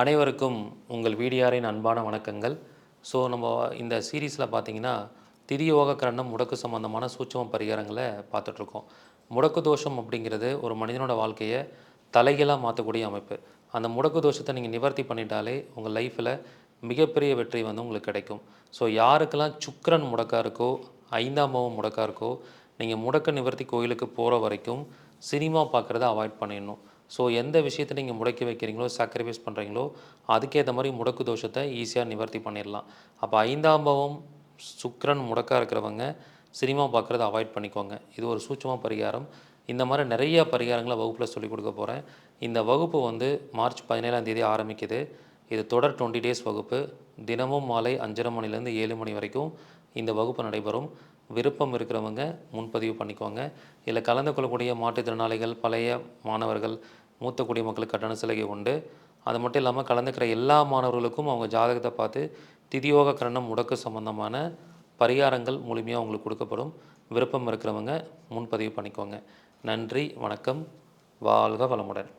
அனைவருக்கும் உங்கள் வீடியாரின் அன்பான வணக்கங்கள். ஸோ நம்ம இந்த சீரீஸில் பார்த்தீங்கன்னா திதியோக கரணம் முடக்கு சம்பந்தமான சூட்சும பரிகாரங்களை பார்த்துட்ருக்கோம். முடக்கு தோஷம் அப்படிங்கிறது ஒரு மனிதனோட வாழ்க்கையை தலைகீழாக மாற்றக்கூடிய அமைப்பு. அந்த முடக்கு தோஷத்தை நீங்கள் நிவர்த்தி பண்ணிட்டாலே உங்கள் லைஃப்பில் மிகப்பெரிய வெற்றி வந்து உங்களுக்கு கிடைக்கும். ஸோ யாருக்கெல்லாம் சுக்கிரன் முடக்கா இருக்கோ, ஐந்தாம் பாவம் முடக்கா இருக்கோ, நீங்கள் முடக்க நிவர்த்தி கோயிலுக்கு போகிற வரைக்கும் சினிமா பார்க்குறத அவாய்ட் பண்ணிடணும். ஸோ எந்த விஷயத்தை நீங்கள் முடக்கி வைக்கிறீங்களோ, சாக்ரிஃபைஸ் பண்ணுறீங்களோ, அதுக்கேற்ற மாதிரி முடக்கு தோஷத்தை ஈஸியாக நிவர்த்தி பண்ணிடலாம். அப்போ ஐந்தாம் பாவம் சுக்கிரன் முடக்கா இருக்கிறவங்க சினிமா பார்க்குறத அவாய்ட் பண்ணிக்கோங்க. இது ஒரு சூட்சும பரிகாரம். இந்த மாதிரி நிறைய பரிகாரங்களை வகுப்பில் சொல்லிக் கொடுக்க போகிறேன். இந்த வகுப்பு வந்து மார்ச் 17ஆம் தேதி ஆரம்பிக்குது. இது தொடர் 20 டேஸ் வகுப்பு. தினமும் மாலை 5:30 மணிலேருந்து 7 மணி வரைக்கும் இந்த வகுப்பு நடைபெறும். விருப்பம் இருக்கிறவங்க முன்பதிவு பண்ணிக்கோங்க. இதில் கலந்து கொள்ளக்கூடிய மாற்றுத்திறனாளிகள், பழைய மாணவர்கள், மூத்த குடிமக்களுக்கு கட்டண சலுகை உண்டு. அது மட்டும் இல்லாமல் கலந்துக்கிற எல்லா மாணவர்களுக்கும் அவங்க ஜாதகத்தை பார்த்து திதியோக கரணம் முடக்கு சம்பந்தமான பரிகாரங்கள் முழுமையாக உங்களுக்கு கொடுக்கப்படும். விருப்பம் இருக்கிறவங்க முன்பதிவு பண்ணிக்கோங்க. நன்றி, வணக்கம், வாழ்க வளமுடன்.